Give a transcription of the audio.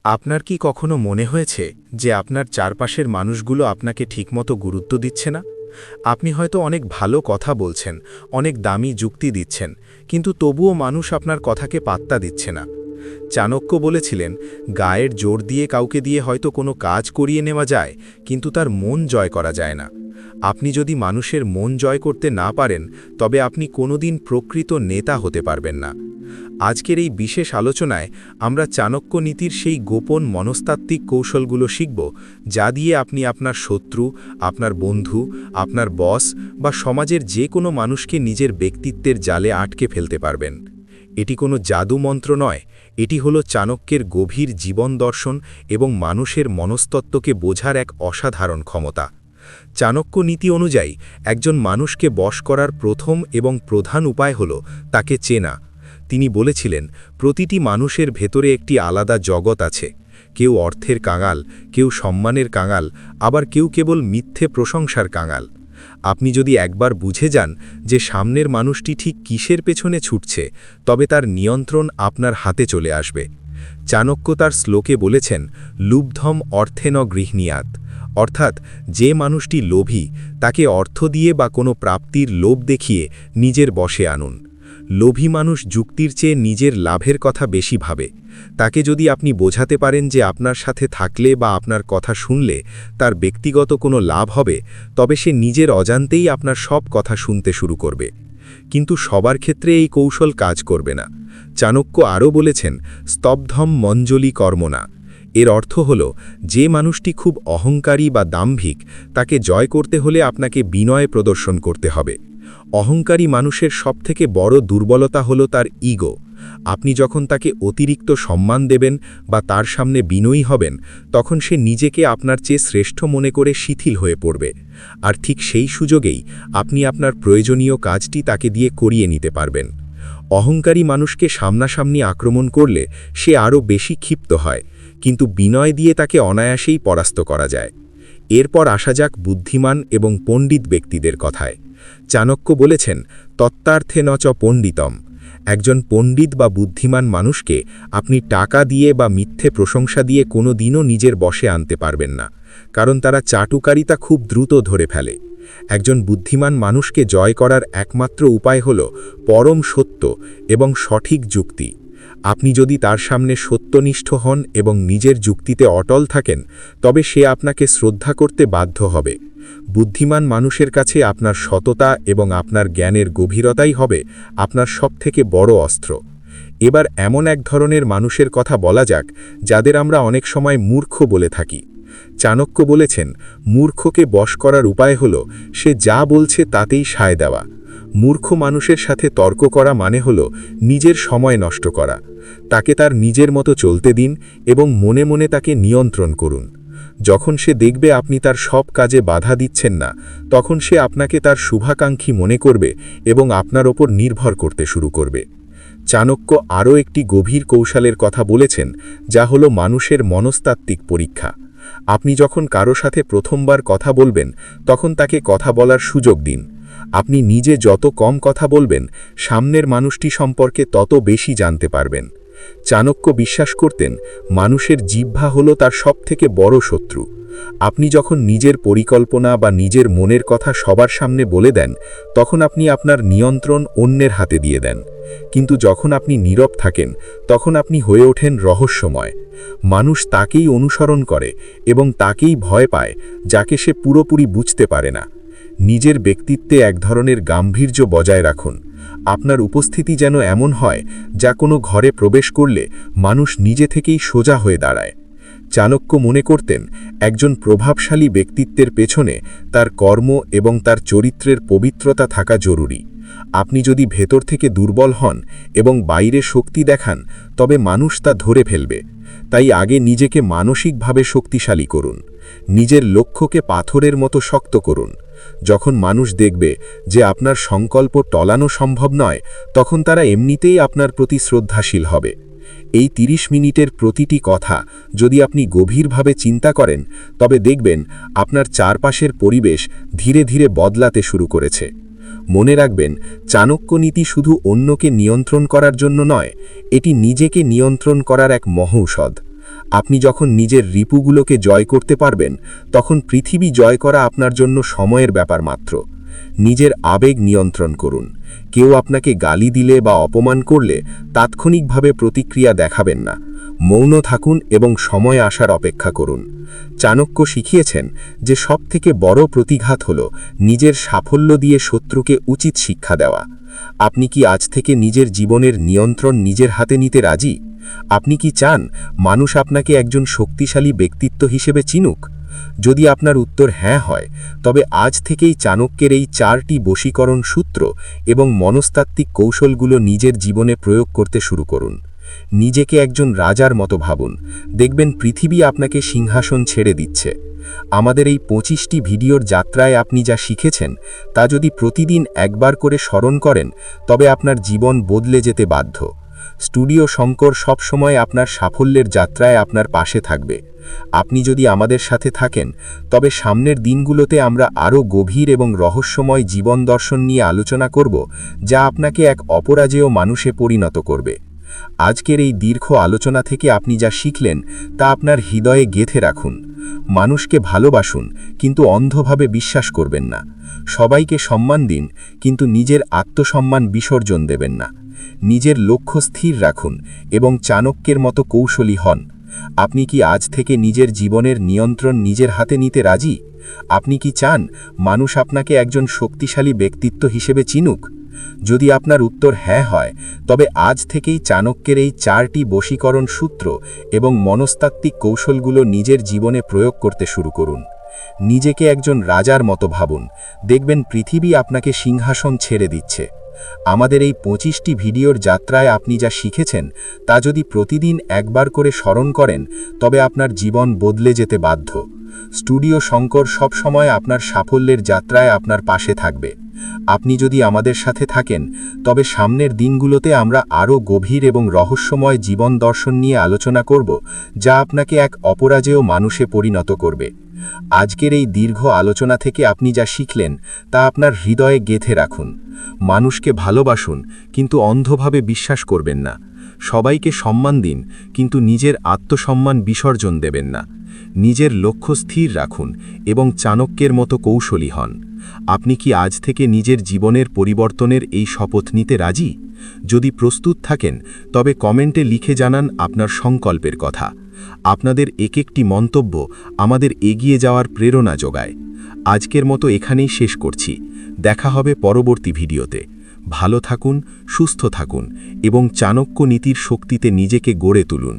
আপনার কি কখনো মনে হয়েছে যে আপনার চারপাশের মানুষগুলো আপনাকে ঠিকমতো গুরুত্ব দিচ্ছে না? আপনি হয়তো অনেক ভালো কথা বলছেন, অনেক দামি যুক্তি দিচ্ছেন, কিন্তু তবুও মানুষ আপনার কথাকে পাত্তা দিচ্ছে না। চাণক্য বলেছিলেন, গায়ের জোর দিয়ে কাউকে দিয়ে হয়তো কোনো কাজ করিয়ে নেওয়া যায়, কিন্তু তার মন জয় করা যায় না। আপনি যদি মানুষের মন জয় করতে না পারেন, তবে আপনি কোনোদিন প্রকৃত নেতা হতে পারবেন না। আজকের এই বিশেষ আলোচনায় আমরা চাণক্য নীতির সেই গোপন মনস্তাত্ত্বিক কৌশলগুলো শিখব, যা দিয়ে আপনি আপনার শত্রু, আপনার বন্ধু, আপনার বস বা সমাজের যে কোনো মানুষকে নিজের ব্যক্তিত্বের জালে আটকে ফেলতে পারবেন। এটি কোনো জাদু মন্ত্র নয়, এটি হলো চাণক্যের গভীর জীবন দর্শন এবং মানুষের মনস্তত্ত্বকে বোঝার এক অসাধারণ ক্ষমতা। চাণক্য নীতি অনুযায়ী একজন মানুষকে বশ করার প্রথম এবং প্রধান উপায় হল তাকে চেনা। তিনি বলেছিলেন, প্রতিটি মানুষের ভেতরে একটি আলাদা জগৎ আছে। কেউ অর্থের কাঙাল, কেউ সম্মানের কাঙাল, আবার কেউ কেবল মিথ্যে প্রশংসার কাঙাল। আপনি যদি একবার বুঝে যান যে সামনের মানুষটি ঠিক কিসের পেছনে ছুটছে, তবে তার নিয়ন্ত্রণ আপনার হাতে চলে আসবে। চাণক্য তার শ্লোকে বলেছেন, লুব্ধম অর্থেন গৃহণীয়াত, অর্থাৎ যে মানুষটি লোভী তাকে অর্থ দিয়ে বা কোনো প্রাপ্তির লোভ দেখিয়ে নিজের বশে আনুন। লোভী মানুষ যুক্তির চেয়ে নিজের লাভের কথা বেশি ভাবে। তাকে যদি আপনি বোঝাতে পারেন যে আপনার সাথে থাকলে বা আপনার কথা শুনলে তার ব্যক্তিগত কোনো লাভ হবে, তবে সে নিজের অজান্তেই আপনার সব কথা শুনতে শুরু করবে। কিন্তু সবার ক্ষেত্রে এই কৌশল কাজ করবে না। চাণক্য আরও বলেছেন, স্তব্ধম মঞ্জলি কর্মনা। এর অর্থ হল, যে মানুষটি খুব অহংকারী বা দাম্ভিক, তাকে জয় করতে হলে আপনাকে বিনয় প্রদর্শন করতে হবে। অহংকারী মানুষের সবথেকে বড় দুর্বলতা হল তার ইগো। আপনি যখন তাকে অতিরিক্ত সম্মান দেবেন বা তার সামনে বিনয়ী হবেন, তখন সে নিজেকে আপনার চেয়ে শ্রেষ্ঠ মনে করে শিথিল হয়ে পড়বে। আর ঠিক সেই সুযোগেই আপনি আপনার প্রয়োজনীয় কাজটি তাকে দিয়ে করিয়ে নিতে পারবেন। অহংকারী মানুষকে সামনাসামনি আক্রমণ করলে সে আরও বেশি ক্ষিপ্ত হয়, কিন্তু বিনয় দিয়ে তাকে অনায়াসেই পরাস্ত করা যায়। এরপর আসা যাক বুদ্ধিমান এবং পণ্ডিত ব্যক্তিদের কথায়। চাণক্য বলেছেন, তত্ত্বার্থে ন চ পণ্ডিতম। একজন পণ্ডিত বা বুদ্ধিমান মানুষকে আপনি টাকা দিয়ে বা মিথ্যে প্রশংসা দিয়ে কোনো দিনও নিজের বশে আনতে পারবেন না, কারণ তারা চাটুকারিতা খুব দ্রুত ধরে ফেলে। একজন বুদ্ধিমান মানুষকে জয় করার একমাত্র উপায় হল পরম সত্য এবং সঠিক যুক্তি। আপনি যদি তার সামনে সত্যনিষ্ঠ হন এবং নিজের যুক্তিতে অটল থাকেন, তবে সে আপনাকে শ্রদ্ধা করতে বাধ্য হবে। বুদ্ধিমান মানুষের কাছে আপনার সততা এবং আপনার জ্ঞানের গভীরতাই হবে আপনার সবথেকে বড় অস্ত্র। এবার এমন এক ধরনের মানুষের কথা বলা যাক, যাদের আমরা অনেক সময় মূর্খ বলে থাকি। চাণক্য বলেছেন, মূর্খকে বশ করার উপায় হল সে যা বলছে তাতেই সায় দেওয়া। মূর্খ মানুষের সাথে তর্ক করা মানে হল নিজের সময় নষ্ট করা। তাকে তার নিজের মতো চলতে দিন এবং মনে মনে তাকে নিয়ন্ত্রণ করুন। যখন সে দেখবে আপনি তার সব কাজে বাধা দিচ্ছেন না, তখন সে আপনাকে তার শুভাকাঙ্ক্ষী মনে করবে এবং আপনার ওপর নির্ভর করতে শুরু করবে। চাণক্য আরও একটি গভীর কৌশলের কথা বলেছেন, যা হল মানুষের মনস্তাত্ত্বিক পরীক্ষা। আপনি যখন কারো সাথে প্রথমবার কথা বলবেন, তখন তাকে কথা বলার সুযোগ দিন। আপনি নিজে যত কম কথা বলবেন, সামনের মানুষটি সম্পর্কে তত বেশি জানতে পারবেন। চাণক্য বিশ্বাস করতেন, মানুষের জিহ্বা হল তার সবথেকে বড় শত্রু। আপনি যখন নিজের পরিকল্পনা বা নিজের মনের কথা সবার সামনে বলে দেন, তখন আপনি আপনার নিয়ন্ত্রণ অন্যের হাতে দিয়ে দেন। কিন্তু যখন আপনি নীরব থাকেন, তখন আপনি হয়ে ওঠেন রহস্যময়। মানুষ তাকেই অনুসরণ করে এবং তাকেই ভয় পায়, যাকে সে পুরোপুরি বুঝতে পারে না। নিজের ব্যক্তিত্বে এক ধরনের গাম্ভীর্য বজায় রাখুন। আপনার উপস্থিতি যেন এমন হয়, যা কোনো ঘরে প্রবেশ করলে মানুষ নিজে থেকেই সোজা হয়ে দাঁড়ায়। চাণক্য মনে করতেন, একজন প্রভাবশালী ব্যক্তিত্বের পেছনে তার কর্ম এবং তার চরিত্রের পবিত্রতা থাকা জরুরি। আপনি যদি ভেতর থেকে দুর্বল হন এবং বাইরে শক্তি দেখান, তবে মানুষ তা ধরে ফেলবে। তাই আগে নিজেকে মানসিকভাবে শক্তিশালী করুন। নিজের লক্ষ্যকে পাথরের মতো শক্ত করুন। যখন মানুষ দেখবে যে আপনার সংকল্প টলানো সম্ভব নয়, তখন তারা এমনিতেই আপনার প্রতি শ্রদ্ধাশীল হবে। এই 30 মিনিটের প্রতিটি কথা যদি আপনি গভীরভাবে চিন্তা করেন, তবে দেখবেন আপনার চারপাশের পরিবেশ ধীরে ধীরে বদলাতে শুরু করেছে। মনে রাখবেন, চাণক্য নীতি শুধু অন্যকে নিয়ন্ত্রণ করার জন্য নয়, এটি নিজেকে নিয়ন্ত্রণ করার এক মহৌষধ। আপনি যখন নিজের রিপুগুলোকে জয় করতে পারবেন, তখন পৃথিবী জয় করা আপনার জন্য সময়ের ব্যাপার মাত্র। নিজের আবেগ নিয়ন্ত্রণ করুন। কেউ আপনাকে গালি দিলে বা অপমান করলে তাৎক্ষণিকভাবে প্রতিক্রিয়া দেখাবেন না। মৌন থাকুন এবং সময় আসার অপেক্ষা করুন। চাণক্য শিখিয়েছেন যে সবথেকে বড় প্রতিঘাত হল নিজের সাফল্য দিয়ে শত্রুকে উচিত শিক্ষা দেওয়া। আপনি কি আজ থেকে নিজের জীবনের নিয়ন্ত্রণ নিজের হাতে নিতে রাজি? আপনি কি চান মানুষ আপনাকে একজন শক্তিশালী ব্যক্তিত্ব হিসেবে চিনুক? যদি আপনার উত্তর হ্যাঁ হয়, তবে আজ থেকেই চাণক্যের এই 4টি বশীকরণ সূত্র এবং মনস্তাত্ত্বিক কৌশলগুলো নিজের জীবনে প্রয়োগ করতে শুরু করুন। নিজেকে একজন রাজার মতো ভাবুন। দেখবেন পৃথিবী আপনাকে সিংহাসন ছেড়ে দিচ্ছে। আমাদের এই 25টি ভিডিওর যাত্রায় আপনি যা শিখেছেন তা যদি প্রতিদিন একবার করে স্মরণ করেন, তবে আপনার জীবন বদলে যেতে বাধ্য। স্টুডিও শঙ্কর সবসময় আপনার সাফল্যের যাত্রায় আপনার পাশে থাকবে। আপনি যদি আমাদের সাথে থাকেন, তবে সামনের দিনগুলোতে আমরা আরও গভীর এবং রহস্যময় জীবন দর্শন নিয়ে আলোচনা করব, যা আপনাকে এক অপরাজেয় মানুষে পরিণত করবে। আজকের এই দীর্ঘ আলোচনা থেকে আপনি যা শিখলেন তা আপনার হৃদয়ে গেঁথে রাখুন। মানুষকে ভালোবাসুন, কিন্তু অন্ধভাবে বিশ্বাস করবেন না। সবাইকে সম্মান দিন, কিন্তু নিজের আত্মসম্মান বিসর্জন দেবেন না। নিজের লক্ষ্য স্থির রাখুন এবং চাণক্যের মতো কৌশলী হন। আপনি কি আজ থেকে নিজের জীবনের নিয়ন্ত্রণ নিজের হাতে নিতে রাজি? আপনি কি চান মানুষ আপনাকে একজন শক্তিশালী ব্যক্তিত্ব হিসেবে চিনুক? যদি আপনার উত্তর হ্যাঁ হয়, তবে আজ থেকেই চাণক্যের এই 4টি বশীকরণ সূত্র এবং মনস্তাত্ত্বিক কৌশলগুলো নিজের জীবনে প্রয়োগ করতে শুরু করুন। নিজেকে একজন রাজার মতো ভাবুন। দেখবেন পৃথিবী আপনাকে সিংহাসন ছেড়ে দিচ্ছে। আমাদের এই 25টি ভিডিওর যাত্রায় আপনি যা শিখেছেন তা যদি প্রতিদিন একবার করে স্মরণ করেন, তবে আপনার জীবন বদলে যেতে বাধ্য। স্টুডিও শঙ্কর সবসময় আপনার সাফল্যের যাত্রায় আপনার পাশে থাকবে। আপনি যদি আমাদের সাথে থাকেন, তবে সামনের দিনগুলোতে আমরা আরও গভীর এবং রহস্যময় জীবন দর্শন নিয়ে আলোচনা করব, যা আপনাকে এক অপরাজেয় মানুষে পরিণত করবে। আজকের এই দীর্ঘ আলোচনা থেকে আপনি যা শিখলেন তা আপনার হৃদয়ে গেঁথে রাখুন। মানুষকে ভালোবাসুন, কিন্তু অন্ধভাবে বিশ্বাস করবেন না। সবাইকে সম্মান দিন, কিন্তু নিজের আত্মসম্মান বিসর্জন দেবেন না। নিজের লক্ষ্য স্থির রাখুন এবং চাণক্যের মতো কৌশলী হন। আপনি কি আজ থেকে নিজের জীবনের পরিবর্তনের এই শপথ নিতে রাজি? যদি প্রস্তুত থাকেন, তবে কমেন্টে লিখে জানান আপনার সংকল্পের কথা। আপনাদের একটি মন্তব্য আমাদের এগিয়ে যাওয়ার প্রেরণা যোগায়। আজকের মতো এখানেই শেষ করছি। দেখা হবে পরবর্তী ভিডিওতে। ভালো থাকুন, সুস্থ থাকুন এবং চাণক্য নীতির শক্তিতে নিজেকে গড়ে তুলুন।